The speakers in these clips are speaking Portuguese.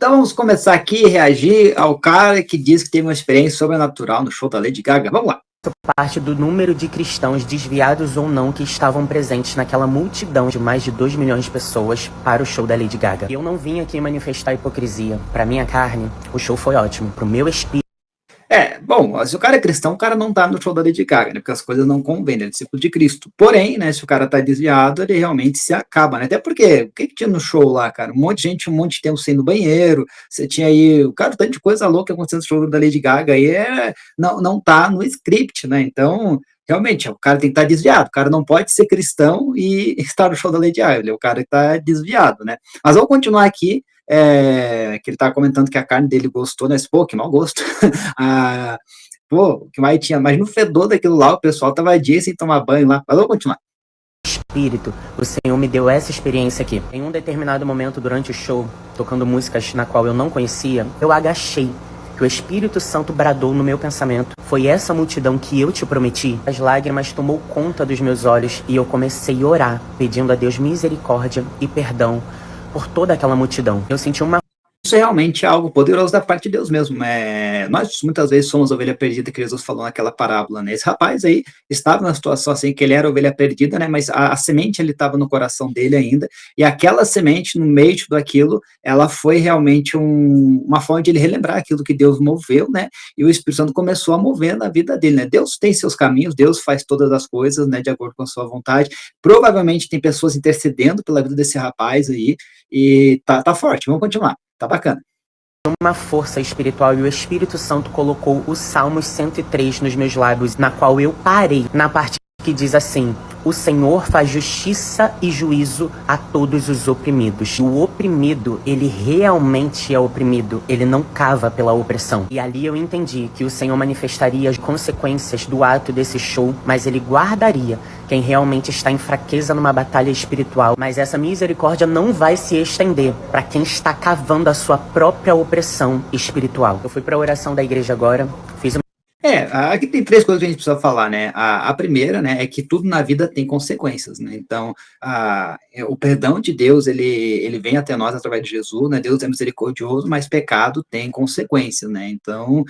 Então vamos começar aqui a reagir ao cara que diz que teve uma experiência sobrenatural no show da Lady Gaga. Vamos lá. Parte do número de cristãos, desviados ou não, que estavam presentes naquela multidão de mais de 2 milhões de pessoas para o show da Lady Gaga. Eu não vim aqui manifestar hipocrisia. Para minha carne, o show foi ótimo. Para o meu espírito, Bom, se o cara é cristão, o cara não tá no show da Lady Gaga, né? Porque as coisas não convêm, ele é discípulo de Cristo. Porém, né, se o cara tá desviado, ele realmente se acaba, né? Até porque, o que tinha no show lá, cara? Um monte de gente, um monte de tempo sem ir no banheiro, você tinha aí, o cara, tanto de coisa louca acontecendo no show da Lady Gaga aí, não tá no script, né? Então, realmente, o cara tem que estar desviado, o cara não pode ser cristão e estar no show da Lady Gaga, ele é o cara que tá desviado, né? Mas vamos continuar aqui, que ele estava comentando que a carne dele gostou, né? Pô, que mau gosto. Pô, o que mais tinha? Mas no fedor daquilo lá, o pessoal tava dia sem tomar banho lá. Mas vamos continuar. o Senhor me deu essa experiência aqui. Em um determinado momento durante o show, tocando músicas na qual eu não conhecia, eu agachei. Que o Espírito Santo bradou no meu pensamento. Foi essa multidão que eu te prometi. As lágrimas tomou conta dos meus olhos e eu comecei a orar, pedindo a Deus misericórdia e perdão por toda aquela multidão. Eu senti uma Isso é realmente algo poderoso da parte de Deus mesmo. Nós muitas vezes somos a ovelha perdida que Jesus falou naquela parábola, né? Esse rapaz aí estava numa situação assim que ele era a ovelha perdida, né? Mas a semente ele estava no coração dele ainda, e aquela semente, no meio de tudo aquilo, ela foi realmente uma forma de ele relembrar aquilo que Deus moveu, né? E o Espírito Santo começou a mover na vida dele, né? Deus tem seus caminhos, Deus faz todas as coisas, né? De acordo com a sua vontade. Provavelmente tem pessoas intercedendo pela vida desse rapaz aí, e tá forte. Vamos continuar. Tá bacana. uma força espiritual e o Espírito Santo colocou o Salmos 103 nos meus lábios, na qual eu parei na parte que diz assim: o Senhor faz justiça e juízo a todos os oprimidos. O oprimido, ele realmente é oprimido, ele não cava pela opressão. E ali eu entendi que o Senhor manifestaria as consequências do ato desse show, mas ele guardaria quem realmente está em fraqueza numa batalha espiritual. Mas essa misericórdia não vai se estender para quem está cavando a sua própria opressão espiritual. Eu fui para a oração da igreja agora, fiz uma Aqui tem três coisas que a gente precisa falar, né? A primeira, né, é que tudo na vida tem consequências, né? Então, o perdão de Deus, ele vem até nós através de Jesus, né? Deus é misericordioso, mas pecado tem consequências, né? Então,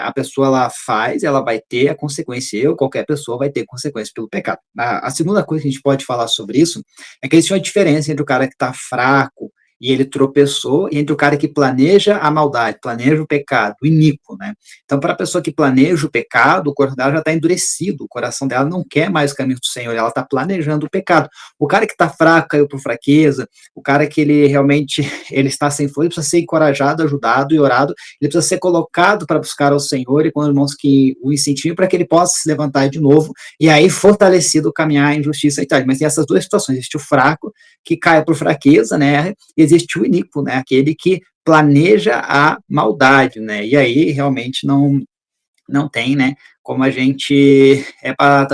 a pessoa, ela faz, ela vai ter a consequência, qualquer pessoa vai ter consequência pelo pecado. A segunda coisa que a gente pode falar sobre isso é que existe uma diferença entre o cara que está fraco e ele tropeçou, e entre o cara que planeja a maldade, planeja o pecado, o iníquo, né? Então, para a pessoa que planeja o pecado, o coração dela já está endurecido, o coração dela não quer mais o caminho do Senhor, ela está planejando o pecado. O cara que está fraco, caiu por fraqueza, o cara que ele realmente ele está sem força, ele precisa ser encorajado, ajudado e orado, ele precisa ser colocado para buscar ao Senhor e com os irmãos que o incentivem para que ele possa se levantar de novo, e aí fortalecido caminhar em justiça e tal. Mas tem essas duas situações, existe o fraco, que cai por fraqueza, né, e existe o iníquo, né, aquele que planeja a maldade, né, e aí realmente não tem, né, como a gente para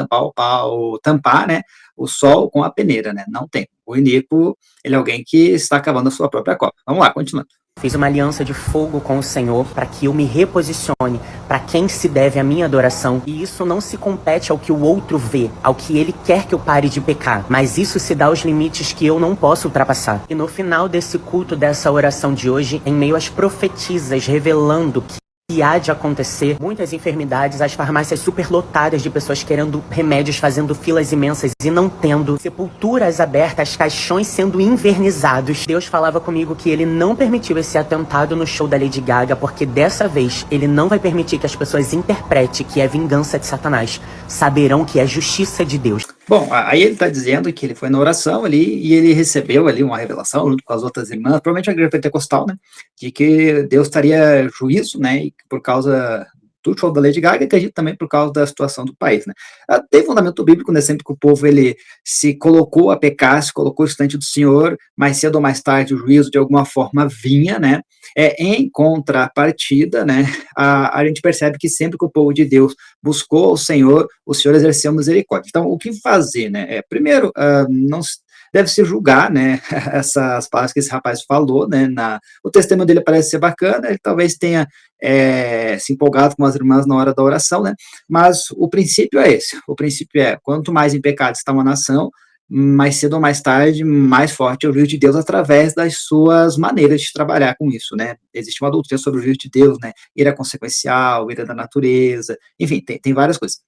tampar, né, o sol com a peneira, né, não tem. O iníquo, ele é alguém que está cavando a sua própria cova. Vamos lá, continuando. Fiz uma aliança de fogo com o Senhor para que eu me reposicione para quem se deve a minha adoração. E isso não se compete ao que o outro vê, ao que ele quer que eu pare de pecar. Mas isso se dá aos limites que eu não posso ultrapassar. E no final desse culto, dessa oração de hoje, em meio às profetisas revelando que há de acontecer, muitas enfermidades, as farmácias superlotadas de pessoas querendo remédios, fazendo filas imensas e não tendo, sepulturas abertas, caixões sendo invernizados. Deus falava comigo que ele não permitiu esse atentado no show da Lady Gaga, porque dessa vez ele não vai permitir que as pessoas interpretem que é vingança de Satanás. Saberão que é justiça de Deus. Bom, aí ele está dizendo que ele foi na oração ali e ele recebeu ali uma revelação junto com as outras irmãs, provavelmente a igreja pentecostal, né, de que Deus estaria juízo, né, e por causa do show da Lady Gaga, e acredito também por causa da situação do país, né. Tem fundamento bíblico, né, sempre que o povo, ele se colocou a pecar, se colocou distante do Senhor, mais cedo ou mais tarde o juízo de alguma forma vinha, né, em contrapartida, né, a gente percebe que sempre que o povo de Deus buscou o Senhor exerceu misericórdia. Então, o que fazer, né? Primeiro, não deve se julgar, né, essas palavras que esse rapaz falou, né, o testemunho dele parece ser bacana, ele talvez tenha se empolgado com as irmãs na hora da oração, né, mas o princípio é esse, o princípio é, quanto mais em pecado está uma nação, mais cedo ou mais tarde, mais forte é o juízo de Deus através das suas maneiras de trabalhar com isso, né? Existe uma doutrina sobre o juízo de Deus, né? Ira consequencial, ira da natureza, enfim, tem várias coisas.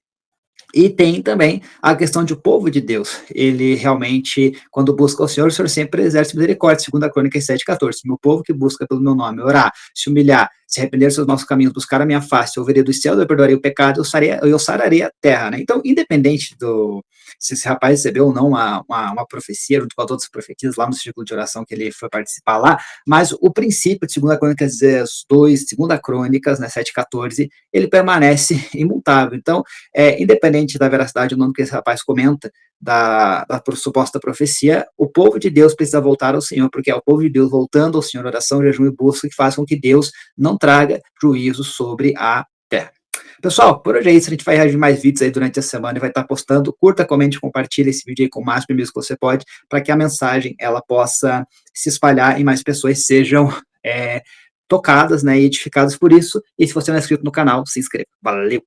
E tem também a questão de o povo de Deus, ele realmente, quando busca o Senhor sempre exerce misericórdia, segundo a Crônicas 7,14. Meu povo que busca pelo meu nome, orar, se humilhar, se arrepender dos seus nossos caminhos, buscar a minha face, eu verei do céu, eu perdoarei o pecado, eu sararei a terra, né? Então, independente se esse rapaz recebeu ou não uma profecia, junto com as outras profecias, lá no círculo de oração que ele foi participar lá, mas o princípio de 2 Crônicas 2, 2 Crônicas, né, 7,14, ele permanece imutável. Então, independente da veracidade ou não do que esse rapaz comenta, da suposta profecia, o povo de Deus precisa voltar ao Senhor, porque é o povo de Deus voltando ao Senhor, oração, jejum e busca, que faz com que Deus não traga juízo sobre a terra. Pessoal, por hoje é isso, a gente vai reagir mais vídeos aí durante a semana e vai estar postando. Curta, comente, compartilhe esse vídeo aí com o máximo amigos que você pode, para que a mensagem ela possa se espalhar e mais pessoas sejam tocadas, né, e edificadas por isso. E se você não é inscrito no canal, se inscreva. Valeu!